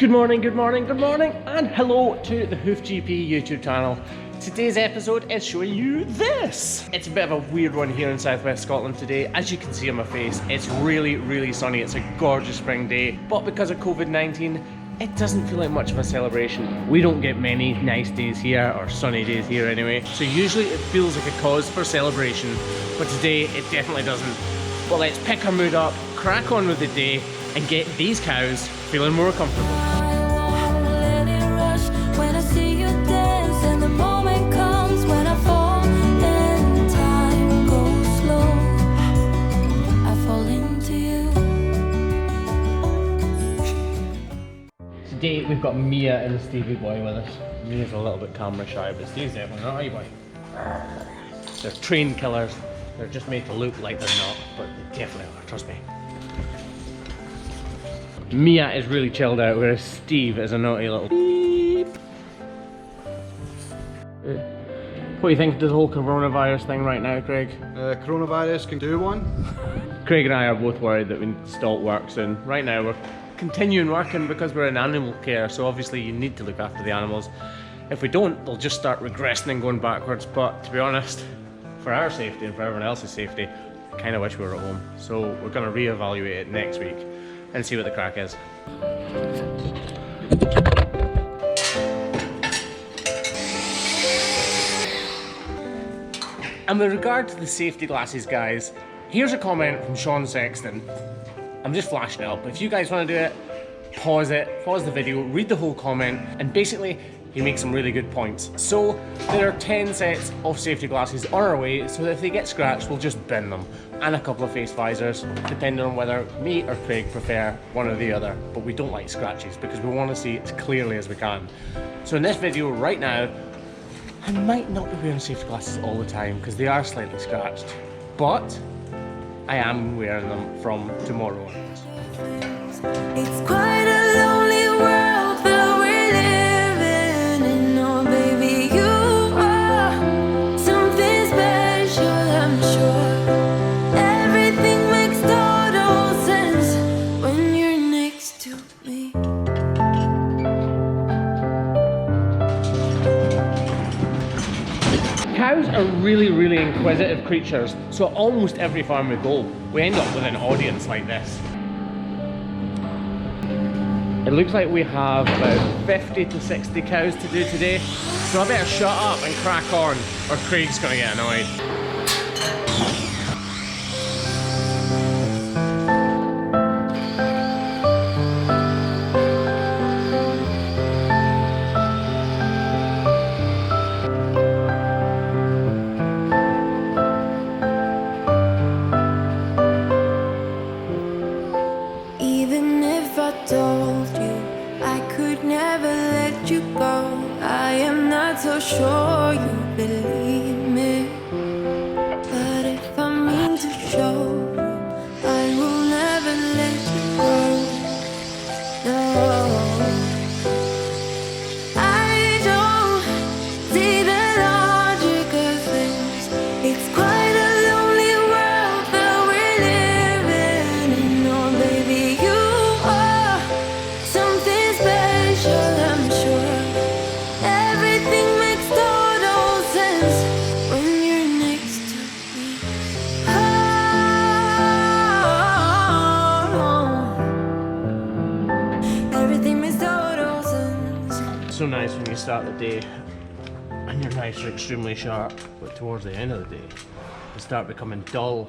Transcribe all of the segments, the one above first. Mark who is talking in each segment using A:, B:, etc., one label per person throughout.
A: Good morning, good morning, good morning, and hello to the Hoof GP YouTube channel. Today's episode is showing you this. It's a bit of a weird one here in southwest Scotland today. As you can see on my face, it's really sunny. It's a gorgeous spring day, but because of COVID-19, it doesn't feel like much of a celebration. We don't get many nice days here, or sunny days here anyway, so usually it feels like a cause for celebration, but today it definitely doesn't. But let's pick our mood up, crack on with the day, and get these cows feeling more comfortable. Today we've got Mia and Stevie boy with us. Mia's a little bit camera shy, but Steve's definitely not, are you boy? They're trained killers. They're just made to look like they're not, but they definitely are, trust me. Mia is really chilled out, whereas Steve is a naughty little beep. What do you think of the whole coronavirus thing right now, Craig?
B: Coronavirus can do one.
A: Craig and I are both worried that we need to stop work soon. Right now we're continuing working because we're in animal care, so obviously you need to look after the animals. If we don't, they'll just start regressing and going backwards, but to be honest, for our safety and for everyone else's safety, I kind of wish we were at home. So we're going to reevaluate it next week and see what the crack is. And with regard to the safety glasses, guys, here's a comment from Sean Sexton. I'm just flashing it up. If you guys want to do it, pause the video, read the whole comment, and basically he makes some really good points. So there are 10 sets of safety glasses on our way, so that if they get scratched, we'll just bin them. And a couple of face visors, depending on whether me or Craig prefer one or the other. But we don't like scratches because we want to see it as clearly as we can. So in this video right now, I might not be wearing safety glasses all the time because they are slightly scratched. But I am wearing them from tomorrow onwards.
C: It's quite a lonely world that we're living in. Oh baby, you are something special, I'm sure. Everything makes total sense when you're next to me.
A: Cows are really inquisitive creatures, so almost every farm we go, we end up with an audience like this. It looks like we have about 50 to 60 cows to do today, so I better shut up and crack on, or Craig's gonna get annoyed.
C: Even if I told you I could never let you go, I am not so sure you believe me. But if I mean to show you, I will never let you go. No, I don't see the logic of things. It's quite a lonely world that we're living in. Oh baby, you are something special, I'm sure. Everything makes total sense when you're next to me. Oh, everything makes total sense.
A: It's so nice when you start the day and your knives are extremely sharp, but towards the end of the day, they start becoming dull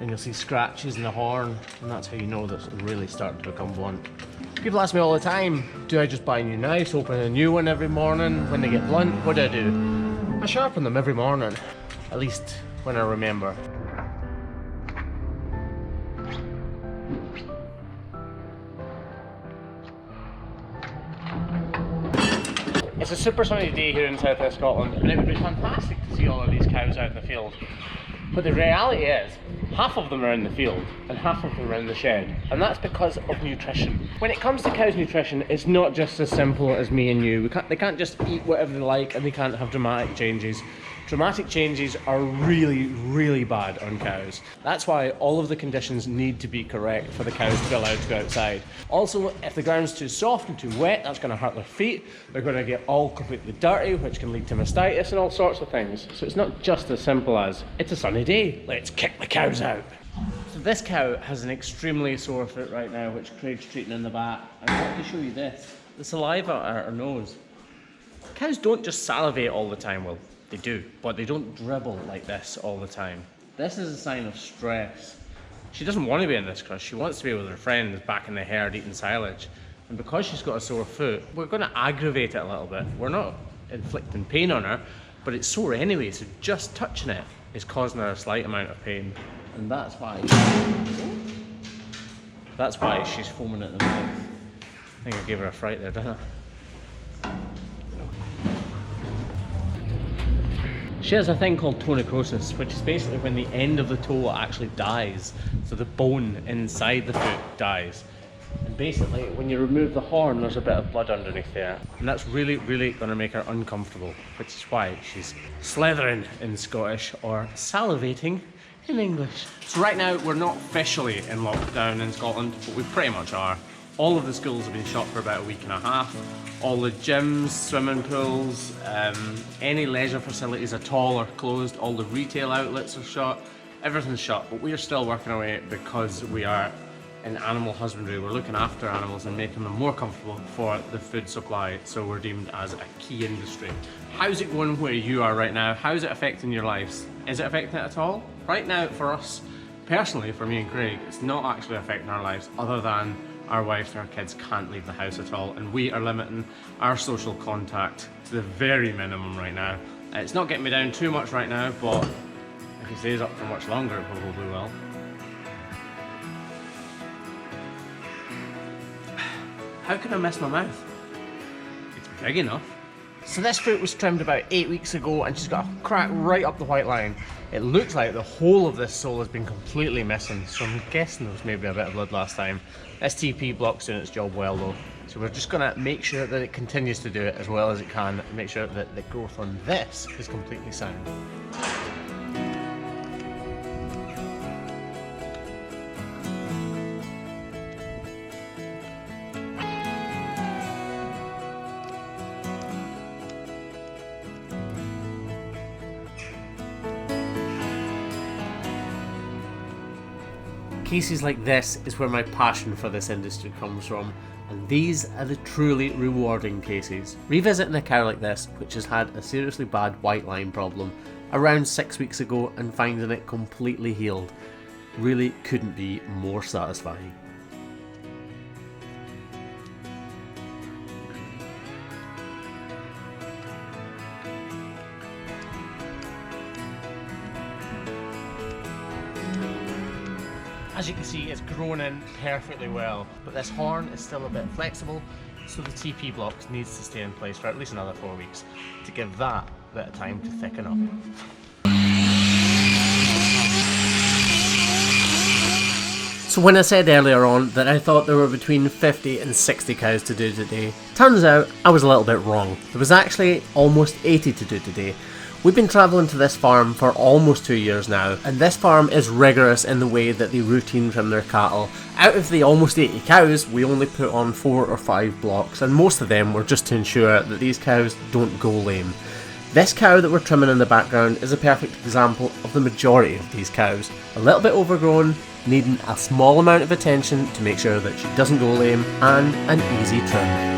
A: and you'll see scratches in the horn, and that's how you know that it's really starting to become blunt. People ask me all the time, do I just buy new knives, open a new one every morning when they get blunt? What do? I sharpen them every morning, at least when I remember. It's a super sunny day here in southwest Scotland, and it would be fantastic to see all of these cows out in the field. But the reality is, half of them are in the field and half of them are in the shed, and that's because of nutrition. When it comes to cows' nutrition, it's not just as simple as me and you. They can't just eat whatever they like, and they can't have dramatic changes. Dramatic changes are really, really bad on cows. That's why all of the conditions need to be correct for the cows to be allowed to go outside. Also, if the ground's too soft and too wet, that's going to hurt their feet. They're going to get all completely dirty, which can lead to mastitis and all sorts of things. So it's not just as simple as, it's a sunny day, let's kick the cows out. So this cow has an extremely sore foot right now, which Craig's treating in the back. I want to show you this, the saliva at her nose. Cows don't just salivate all the time, well, they do, but they don't dribble like this all the time. This is a sign of stress. She doesn't want to be in this crush. She wants to be with her friends back in the herd eating silage. And because she's got a sore foot, we're going to aggravate it a little bit. We're not inflicting pain on her, but it's sore anyway, so just touching it is causing her a slight amount of pain. And that's why she's foaming at the mouth. I think I gave her a fright there, didn't I? She has a thing called tonocrosis, which is basically when the end of the toe actually dies. So the bone inside the foot dies. And basically, when you remove the horn, there's a bit of blood underneath there. And that's really, really going to make her uncomfortable, which is why she's slithering in Scottish or salivating in English. So right now, we're not officially in lockdown in Scotland, but we pretty much are. All of the schools have been shut for about a week and a half. All the gyms, swimming pools, any leisure facilities at all are closed. All the retail outlets are shut. Everything's shut, but we are still working away because we are in animal husbandry. We're looking after animals and making them more comfortable for the food supply, so we're deemed as a key industry. How's it going where you are right now? How's it affecting your lives? Is it affecting it at all? Right now, for us, personally, for me and Craig, it's not actually affecting our lives other than our wives and our kids can't leave the house at all, and we are limiting our social contact to the very minimum right now. It's not getting me down too much right now, but if he stays up for much longer, it probably will. How can I miss my mouth? It's big enough. So this foot was trimmed about 8 weeks ago and she's got a crack right up the white line. It looks like the whole of this sole has been completely missing, so I'm guessing there was maybe a bit of blood last time. This TP block's doing its job well though, so we're just going to make sure that it continues to do it as well as it can and make sure that the growth on this is completely sound. Cases like this is where my passion for this industry comes from, and these are the truly rewarding cases. Revisiting a cow like this, which has had a seriously bad white line problem around 6 weeks ago and finding it completely healed, really couldn't be more satisfying. As you can see, it's grown in perfectly well, but this horn is still a bit flexible, so the TP block needs to stay in place for at least another 4 weeks to give that a bit of time to thicken up. So when I said earlier on that I thought there were between 50 and 60 cows to do today, turns out I was a little bit wrong. There was actually almost 80 to do today. We've been travelling to this farm for almost 2 years now, and this farm is rigorous in the way that they routine trim their cattle. Out of the almost 80 cows, we only put on 4 or 5 blocks, and most of them were just to ensure that these cows don't go lame. This cow that we're trimming in the background is a perfect example of the majority of these cows. A little bit overgrown, needing a small amount of attention to make sure that she doesn't go lame, and an easy trim.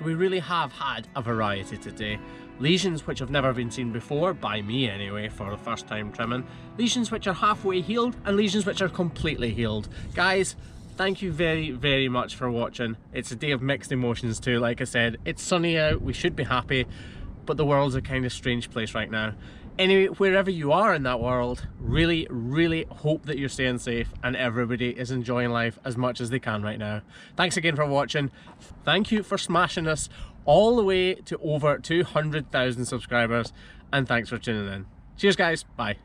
A: So we really have had a variety today. Lesions which have never been seen before, by me anyway, for the first time trimming. Lesions which are halfway healed, and lesions which are completely healed. Guys, thank you very, very much for watching. It's a day of mixed emotions too, like I said. It's sunny out, we should be happy, but the world's a kind of strange place right now. Anyway, wherever you are in that world, really, really hope that you're staying safe and everybody is enjoying life as much as they can right now. Thanks again for watching. Thank you for smashing us all the way to over 200,000 subscribers, and thanks for tuning in. Cheers guys, bye.